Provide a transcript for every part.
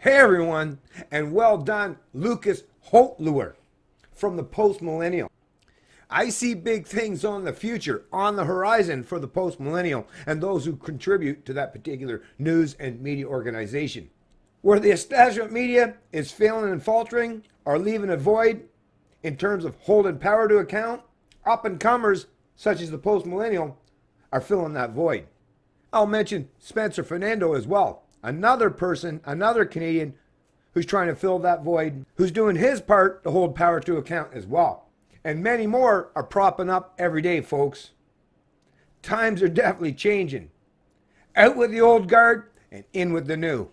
Hey everyone, and well done, Lucas Holtluer from the Post-Millennial. I see big things on the future, on the horizon for the Post-Millennial and those who contribute to that particular news and media organization. Where the establishment media is failing and faltering or leaving a void in terms of holding power to account, up-and-comers such as the Post-Millennial are filling that void. I'll mention Spencer Fernando as well. Another person, another Canadian who's trying to fill that void, who's doing his part to hold power to account as well. And many more are propping up every day, folks. Times are definitely changing. Out with the old guard and in with the new.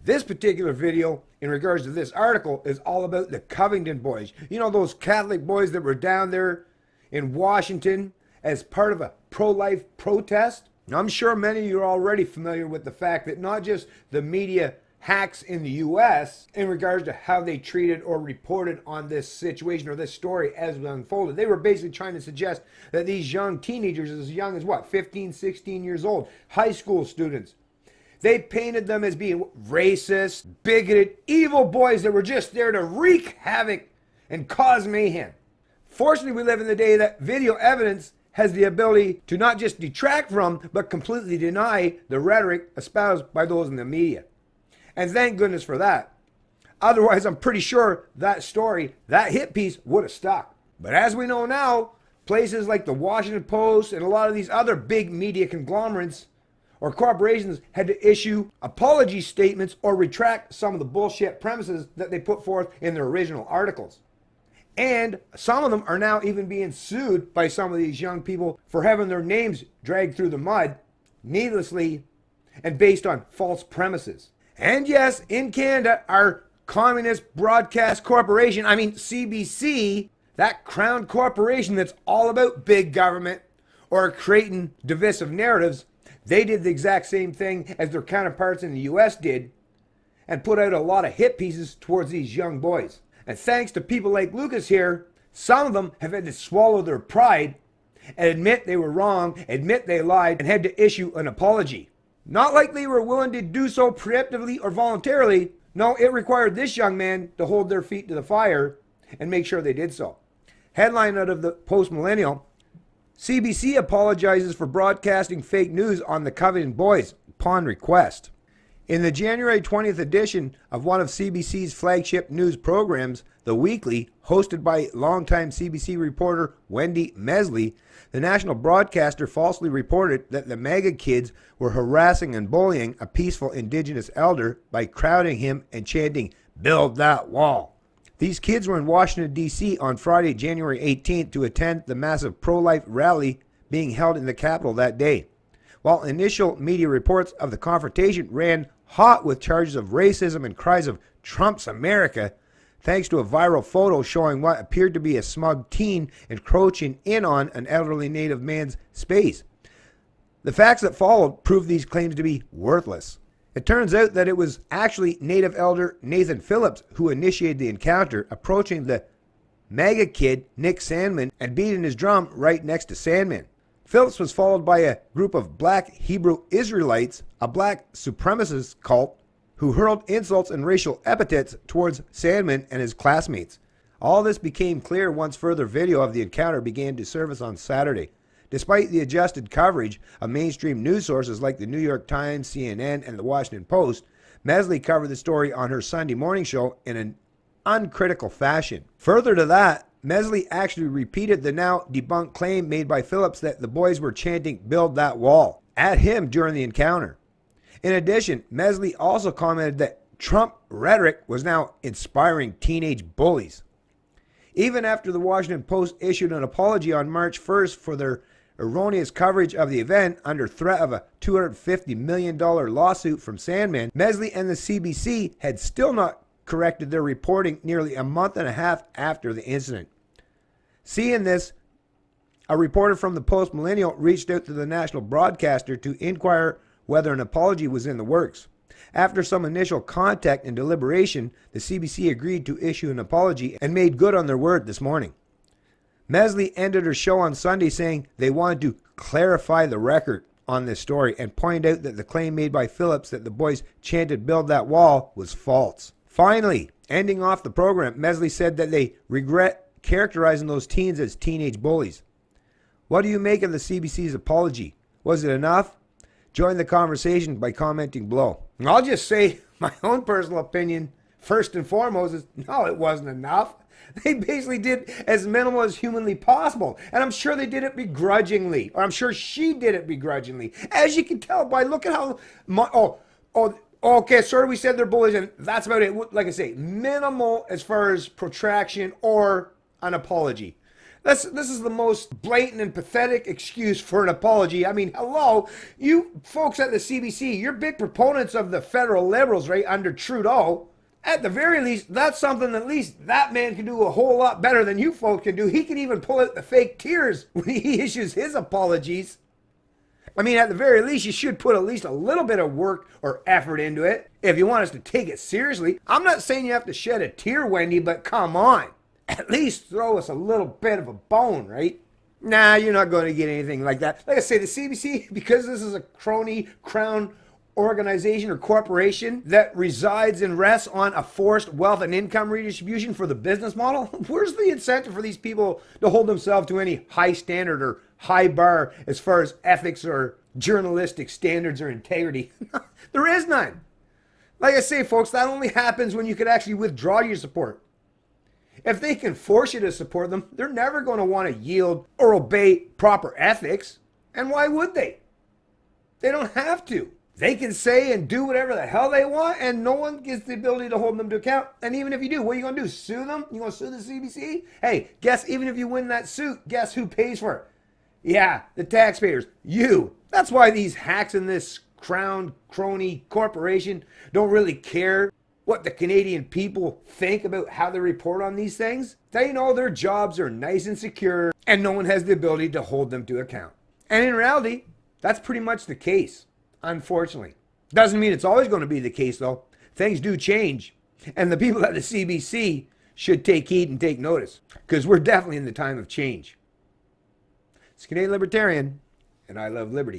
This particular video, in regards to this article, is all about the Covington Boys. You know, those Catholic boys that were down there in Washington as part of a pro-life protest? I'm sure many of you are already familiar with the fact that not just the media hacks in the US in regards to how they treated or reported on this situation or this story as it unfolded. They were basically trying to suggest that these young teenagers, as young as what, 15, 16 years old, high school students, they painted them as being racist, bigoted, evil boys that were just there to wreak havoc and cause mayhem. Fortunately, we live in the day that video evidence has the ability to not just detract from, but completely deny the rhetoric espoused by those in the media. And thank goodness for that. Otherwise, I'm pretty sure that story, that hit piece, would have stuck. But as we know now, places like the Washington Post and a lot of these other big media conglomerates or corporations had to issue apology statements or retract some of the bullshit premises that they put forth in their original articles. And some of them are now even being sued by some of these young people for having their names dragged through the mud needlessly and based on false premises. And yes, in Canada, our communist broadcast corporation, CBC, that crown corporation that's all about big government or creating divisive narratives, they did the exact same thing as their counterparts in the US did and put out a lot of hit pieces towards these young boys. And thanks to people like Lucas here, some of them have had to swallow their pride and admit they were wrong, admit they lied, and had to issue an apology. Not like they were willing to do so preemptively or voluntarily. No, it required this young man to hold their feet to the fire and make sure they did so. Headline out of the Post-Millennial: CBC apologizes for broadcasting fake news on the Covington Boys upon request. In the January 20th edition of one of CBC's flagship news programs, The Weekly, hosted by longtime CBC reporter Wendy Mesley, the national broadcaster falsely reported that the MAGA kids were harassing and bullying a peaceful Indigenous elder by crowding him and chanting, "Build that wall." These kids were in Washington, D.C. on Friday, January 18th to attend the massive pro-life rally being held in the Capitol that day. While initial media reports of the confrontation ran hot with charges of racism and cries of "Trump's America," thanks to a viral photo showing what appeared to be a smug teen encroaching in on an elderly Native man's space. The facts that followed proved these claims to be worthless. It turns out that it was actually Native elder Nathan Phillips who initiated the encounter, approaching the MAGA kid Nick Sandman and beating his drum right next to Sandman. Phillips was followed by a group of black Hebrew Israelites, a black supremacist cult, who hurled insults and racial epithets towards Sandman and his classmates. All this became clear once further video of the encounter began to surface on Saturday. Despite the adjusted coverage of mainstream news sources like the New York Times, CNN, and the Washington Post, Mesley covered the story on her Sunday morning show in an uncritical fashion. Further to that, Mesley actually repeated the now debunked claim made by Phillips that the boys were chanting "Build that wall" at him during the encounter. In addition, Mesley also commented that Trump rhetoric was now inspiring teenage bullies. Even after the Washington Post issued an apology on March 1st for their erroneous coverage of the event under threat of a $250 million lawsuit from Sandman, Mesley and the CBC had still not corrected their reporting nearly a month and a half after the incident. Seeing this, a reporter from the Post-Millennial reached out to the national broadcaster to inquire whether an apology was in the works. After some initial contact and deliberation, the CBC agreed to issue an apology and made good on their word this morning. Mesley ended her show on Sunday saying they wanted to clarify the record. on this story and point out that the claim made by Phillips that the boys chanted "build that wall" was false. Finally, ending off the program, Mesley said that they regret characterizing those teens as teenage bullies. What do you make of the CBC's apology? Was it enough? Join the conversation by commenting below. I'll just say my own personal opinion, first and foremost, is no, it wasn't enough. They basically did as minimal as humanly possible. And I'm sure they did it begrudgingly. Or I'm sure she did it begrudgingly. As you can tell by look at how... okay, sort of we said they're bullies, and that's about it. Like I say, minimal as far as protraction or an apology. This is the most blatant and pathetic excuse for an apology. I mean, hello, you folks at the CBC, you're big proponents of the federal Liberals, right, under Trudeau. At the very least, that's something at least that man can do a whole lot better than you folks can do. He can even pull out the fake tears when he issues his apologies. I mean, at the very least, you should put at least a little bit of work or effort into it if you want us to take it seriously. I'm not saying you have to shed a tear, Wendy, but come on. At least throw us a little bit of a bone, right? Nah, you're not going to get anything like that. Like I say, the CBC, because this is a crony crown organization or corporation that resides and rests on a forced wealth and income redistribution for the business model, where's the incentive for these people to hold themselves to any high standard or high bar as far as ethics or journalistic standards or integrity? There is none. Like I say, folks, that only happens when you could actually withdraw your support. If they can force you to support them, they're never going to want to yield or obey proper ethics. And why would they? They don't have to. They can say and do whatever the hell they want, and no one gets the ability to hold them to account. And even if you do, what are you going to do? Sue them? You going to sue the CBC? Hey, guess even if you win that suit, guess who pays for it? Yeah, the taxpayers. You. That's why these hacks in this crown crony corporation don't really care what the Canadian people think about how they report on these things. They know their jobs are nice and secure, and no one has the ability to hold them to account. And in reality, that's pretty much the case. Unfortunately. Doesn't mean it's always going to be the case, though. Things do change. And the people at the CBC should take heed and take notice. Because we're definitely in the time of change. It's Canadian Libertarian, and I love liberty.